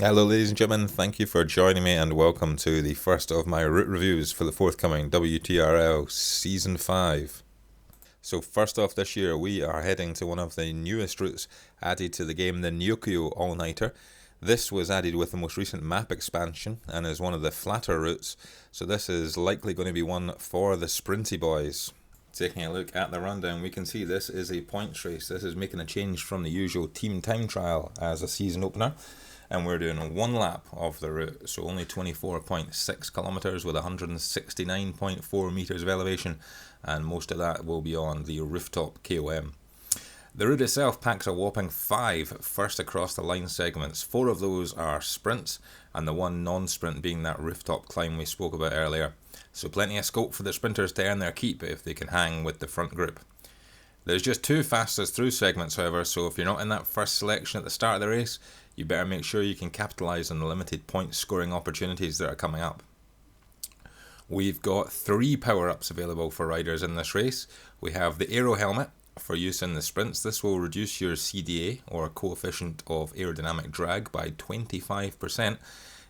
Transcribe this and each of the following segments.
Hello ladies and gentlemen, thank you for joining me and welcome to the first of my route reviews for the forthcoming WTRL Season 5. So first off this year we are heading to one of the newest routes added to the game, the Neokyo All Nighter. This was added with the most recent map expansion and is one of the flatter routes, so this is likely going to be one for the sprinty boys. Taking a look at the rundown, we can see this is a points race. This is making a change from the usual team time trial as a season opener. And we're doing one lap of the route, so only 24.6 kilometers with 169.4 meters of elevation, and most of that will be on the Rooftop KOM. The route itself packs a whopping 5 first across the line segments. 4 of those are sprints, and the one non-sprint being that rooftop climb we spoke about earlier. So plenty of scope for the sprinters to earn their keep if they can hang with the front group. There's just 2 fastest through segments, however, so if you're not in that first selection at the start of the race, you better make sure you can capitalise on the limited point scoring opportunities that are coming up. We've got 3 power-ups available for riders in this race. We have the Aero Helmet for use in the sprints. This will reduce your CDA, or coefficient of aerodynamic drag, by 25%,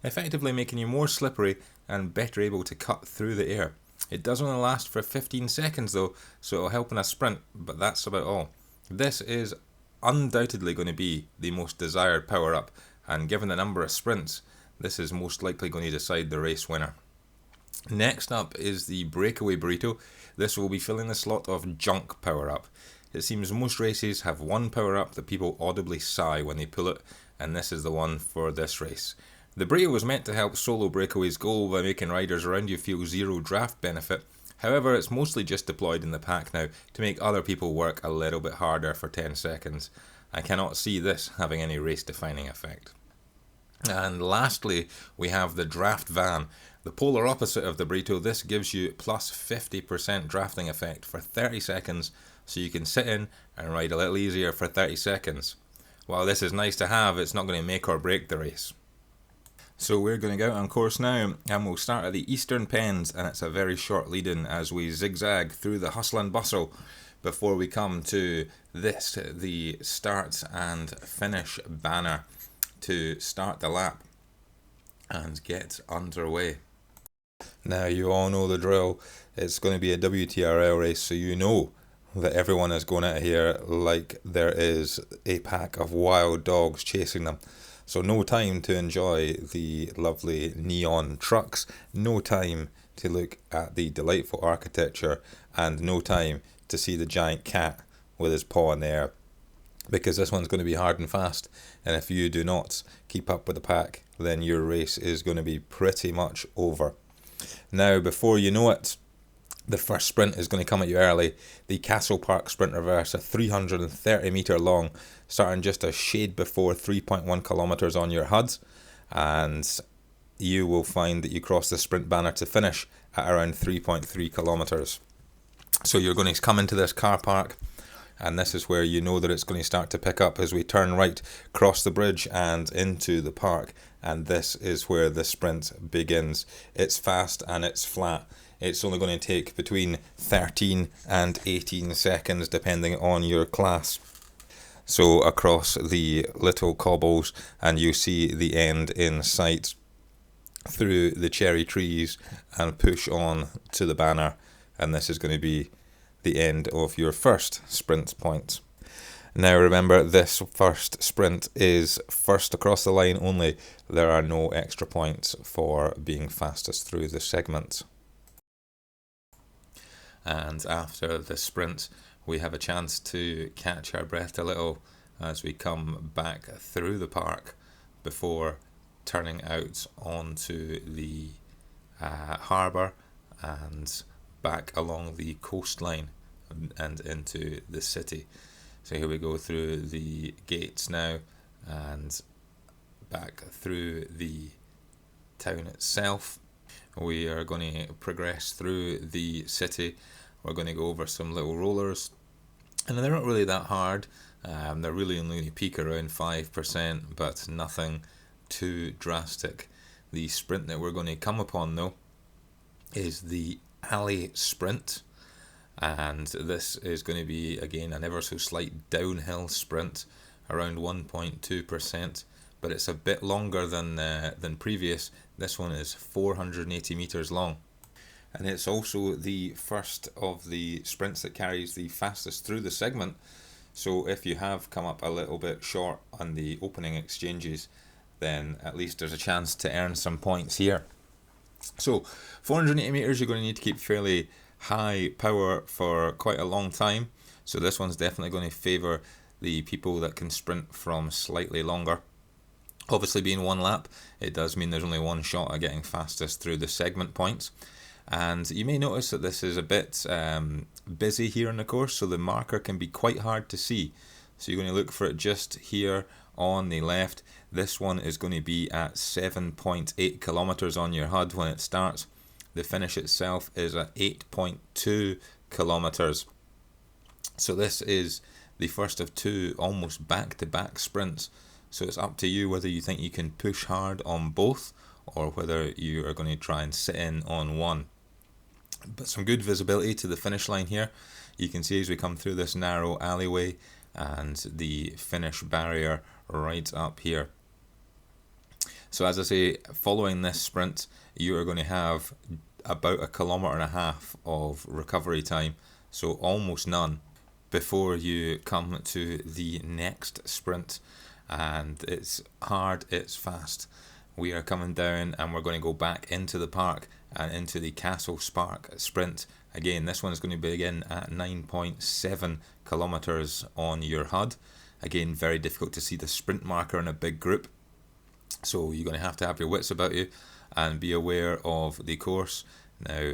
effectively making you more slippery and better able to cut through the air. It does only last for 15 seconds though, so it'll help in a sprint, but that's about all. This is undoubtedly going to be the most desired power up, and given the number of sprints, this is most likely going to decide the race winner. Next up is the Breakaway Burrito. This will be filling the slot of junk power up. It seems most races have one power up that people audibly sigh when they pull it, and this is the one for this race. The burrito was meant to help solo breakaways go by making riders around you feel zero draft benefit. However, it's mostly just deployed in the pack now to make other people work a little bit harder for 10 seconds. I cannot see this having any race-defining effect. And lastly, we have the Draft Van. The polar opposite of the burrito, this gives you plus 50% drafting effect for 30 seconds, so you can sit in and ride a little easier for 30 seconds. While this is nice to have, it's not going to make or break the race. So we're going to go out on course now, and we'll start at the Eastern Pens, and it's a very short lead-in as we zigzag through the hustle and bustle before we come to this, the start and finish banner to start the lap and get underway. Now you all know the drill. It's going to be a WTRL race, so you know that everyone is going out here like there is a pack of wild dogs chasing them. So no time to enjoy the lovely neon trucks, no time to look at the delightful architecture, and no time to see the giant cat with his paw in the air, because this one's going to be hard and fast, and if you do not keep up with the pack, then your race is going to be pretty much over. Now, before you know it, the first sprint is going to come at you early. The Castle Park Sprint Reverse, a 330 metre long, starting just a shade before 3.1 kilometres on your HUD, and you will find that you cross the sprint banner to finish at around 3.3 kilometres. So you're going to come into this car park, and this is where you know that it's going to start to pick up as we turn right, cross the bridge and into the park, and this is where the sprint begins. It's fast and it's flat. It's only going to take between 13 and 18 seconds depending on your class. So across the little cobbles, and you see the end in sight through the cherry trees, and push on to the banner, and this is going to be the end of your first sprint point. Now remember, this first sprint is first across the line only. There are no extra points for being fastest through the segment. And after the sprint, we have a chance to catch our breath a little as we come back through the park before turning out onto the harbour and back along the coastline and into the city. So here we go through the gates now and back through the town itself. We are going to progress through the city. We're going to go over some little rollers, and they're not really that hard. They're really only peak around 5%, but nothing too drastic. The sprint that we're going to come upon though is the alley sprint, and this is going to be again an ever so slight downhill sprint, around 1.2%, but it's a bit longer than previous. This one is 480 meters long. And it's also the first of the sprints that carries the fastest through the segment. So if you have come up a little bit short on the opening exchanges, then at least there's a chance to earn some points here. So 480 meters, you're going to need to keep fairly high power for quite a long time. So this one's definitely going to favour the people that can sprint from slightly longer. Obviously, being one lap, it does mean there's only one shot at getting fastest through the segment points. And you may notice that this is a bit busy here in the course, so the marker can be quite hard to see. So you're going to look for it just here on the left. This one is going to be at 7.8 kilometers on your HUD when it starts. The finish itself is at 8.2 kilometers. So this is the first of two almost back-to-back sprints. So it's up to you whether you think you can push hard on both or whether you are going to try and sit in on one. But some good visibility to the finish line here. You can see as we come through this narrow alleyway and the finish barrier right up here. So as I say, following this sprint, you are going to have about 1.5 kilometers of recovery time, so almost none, before you come to the next sprint. And it's hard, it's fast. We are coming down and we're going to go back into the park and into the Castle Spark sprint. Again, this one is going to begin at 9.7 kilometers on your HUD. Again, very difficult to see the sprint marker in a big group. So you're going to have your wits about you and be aware of the course. Now,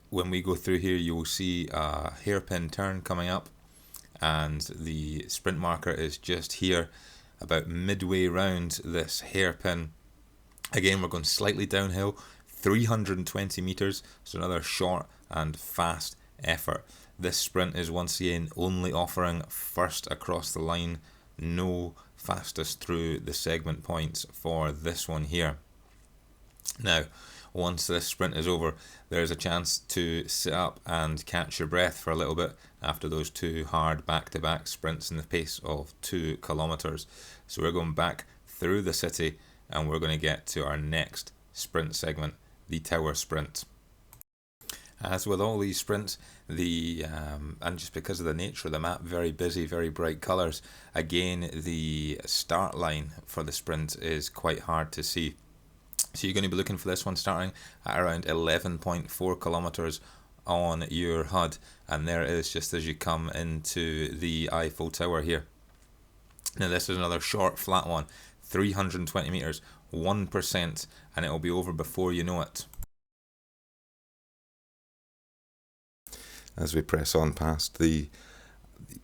when we go through here, you will see a hairpin turn coming up, and the sprint marker is just here, about midway round this hairpin. Again, we're going slightly downhill, 320 meters, so another short and fast effort. This sprint is once again only offering first across the line, no fastest through the segment points for this one here. Now, once this sprint is over, there's a chance to sit up and catch your breath for a little bit after those two hard back-to-back sprints in the pace of 2 kilometers. So we're going back through the city and we're going to get to our next sprint segment, the Tower Sprint. As with all these sprints, and just because of the nature of the map, very busy, very bright colours, again the start line for the sprint is quite hard to see. So you're going to be looking for this one starting at around 11.4 kilometers on your HUD, and there it is just as you come into the Eiffel Tower here. Now this is another short flat one, 320 meters, 1%, and it will be over before you know it. As we press on past the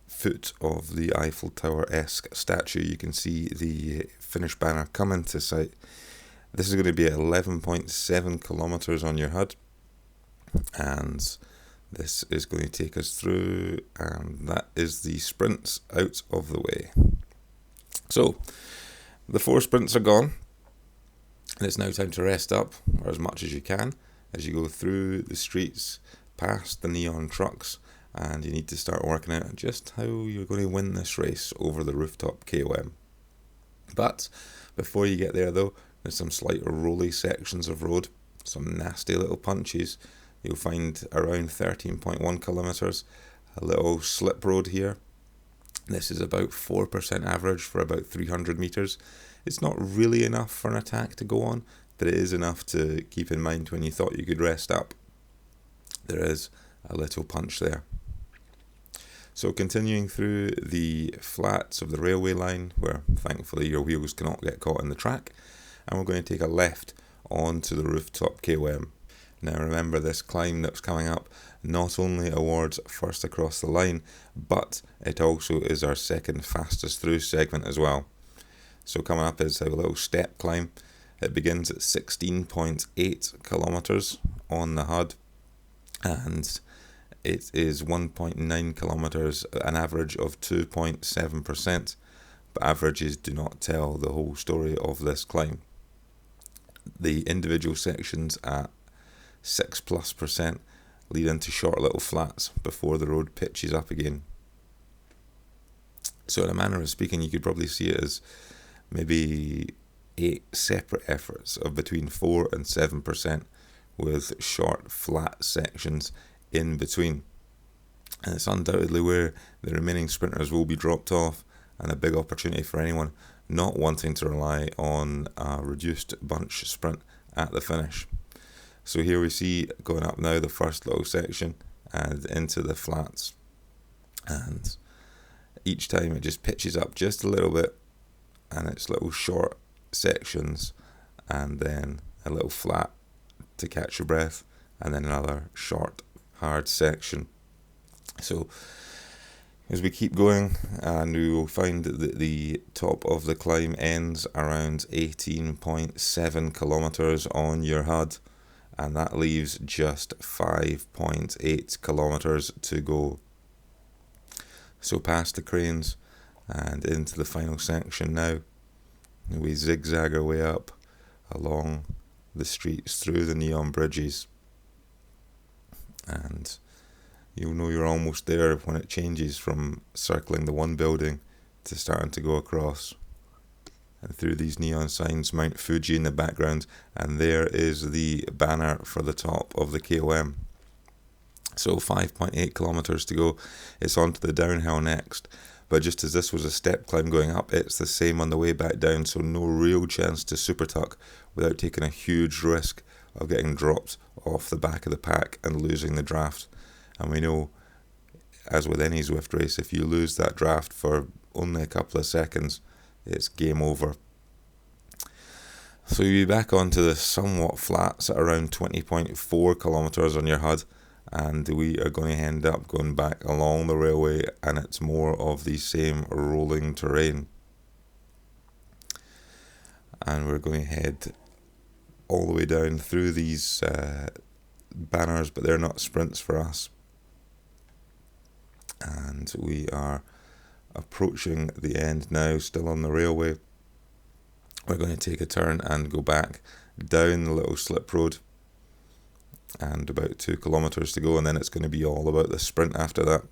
foot of the Eiffel Tower-esque statue, you can see the finish banner come into sight. This is going to be at 11.7 kilometers on your HUD, and this is going to take us through, and that is the sprints out of the way. So, the 4 sprints are gone, and it's now time to rest up, or as much as you can, as you go through the streets, past the neon trucks, and you need to start working out just how you're going to win this race over the Rooftop KOM. But, before you get there though, there's some slight rolly sections of road, some nasty little punches. You'll find around 13.1 kilometers, a little slip road here. This is about 4% average for about 300 meters. It's not really enough for an attack to go on, but it is enough to keep in mind when you thought you could rest up. There is a little punch there. So continuing through the flats of the railway line, where thankfully your wheels cannot get caught in the track, and we're going to take a left onto the Rooftop KOM. Now remember, this climb that's coming up not only awards first across the line, but it also is our second fastest through segment as well. So coming up is a little step climb. It begins at 16.8 kilometers on the HUD, and it is 1.9 kilometers, an average of 2.7%, but averages do not tell the whole story of this climb. The individual sections at 6+% lead into short little flats before the road pitches up again. So in a manner of speaking, you could probably see it as maybe 8 separate efforts of between 4 and 7%, with short flat sections in between. And it's undoubtedly where the remaining sprinters will be dropped off, and a big opportunity for anyone not wanting to rely on a reduced bunch sprint at the finish. So here we see going up now the first little section and into the flats, and each time it just pitches up just a little bit, and it's little short sections, and then a little flat to catch your breath, and then another short hard section. So as we keep going, and we will find that the top of the climb ends around 18.7 kilometers on your HUD, and that leaves just 5.8 kilometers to go. So past the cranes and into the final section now, we zigzag our way up along the streets through the neon bridges, and you'll know you're almost there when it changes from circling the one building to starting to go across and through these neon signs, Mount Fuji in the background, and there is the banner for the top of the KOM. So 5.8 kilometers to go. It's on to the downhill next, but just as this was a step climb going up, it's the same on the way back down, so no real chance to super tuck without taking a huge risk of getting dropped off the back of the pack and losing the draft. And we know, as with any Zwift race, if you lose that draft for only a couple of seconds, it's game over. So you'll be back onto the somewhat flats at around 20.4 kilometers on your HUD, and we are going to end up going back along the railway, and it's more of the same rolling terrain. And we're going to head all the way down through these banners, but they're not sprints for us. And we are approaching the end now, still on the railway. We're going to take a turn and go back down the little slip road, and about 2 kilometers to go, and then it's going to be all about the sprint after that.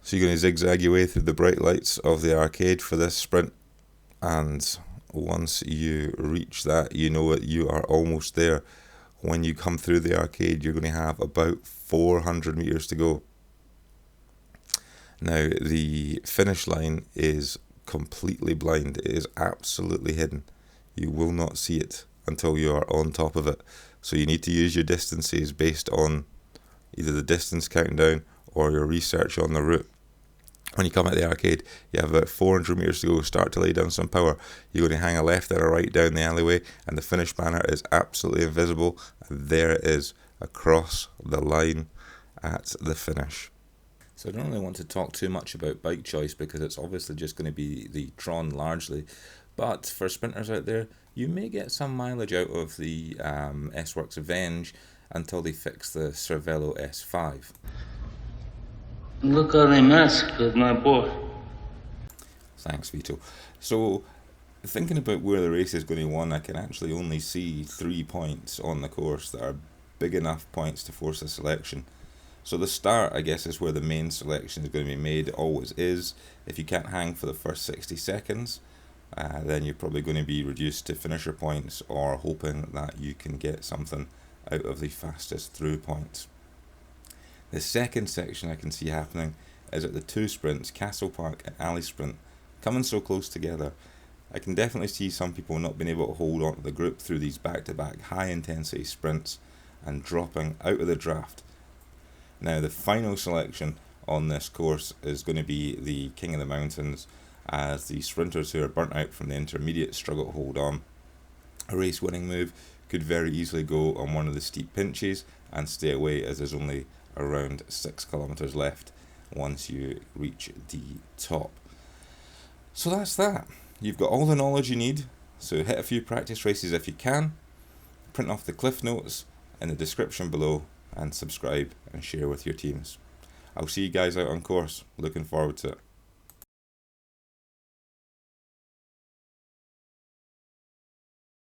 So you're going to zigzag your way through the bright lights of the arcade for this sprint, and once you reach that, you know that you are almost there. When you come through the arcade, you're going to have about 400 meters to go. Now, the finish line is completely blind. It is absolutely hidden. You will not see it until you are on top of it. So you need to use your distances based on either the distance countdown or your research on the route. When you come out the arcade, you have about 400 meters to go. Start to lay down some power. You're going to hang a left and a right down the alleyway, and the finish banner is absolutely invisible. And there it is, across the line at the finish. So I don't really want to talk too much about bike choice, because it's obviously just going to be the Tron largely. But for sprinters out there, you may get some mileage out of the S-Works Avenge until they fix the Cervelo S5. Look how they massacred my boy. Thanks, Vito. So, thinking about where the race is going to win, I can actually only see 3 points on the course that are big enough points to force a selection. So the start, I guess, is where the main selection is going to be made. It always is. If you can't hang for the first 60 seconds, then you're probably going to be reduced to finisher points, or hoping that you can get something out of the fastest through points. The second section I can see happening is at the two sprints, Castle Park and Alley Sprint, coming so close together. I can definitely see some people not being able to hold on to the group through these back-to-back high-intensity sprints and dropping out of the draft. Now, the final selection on this course is going to be the King of the Mountains, as the sprinters who are burnt out from the intermediate struggle to hold on. A race-winning move could very easily go on one of the steep pinches and stay away, as there's only around 6 kilometers left once you reach the top. So that's that. You've got all the knowledge you need, so hit a few practice races if you can, print off the cliff notes in the description below, and subscribe and share with your teams. I'll see you guys out on course. Looking forward to it.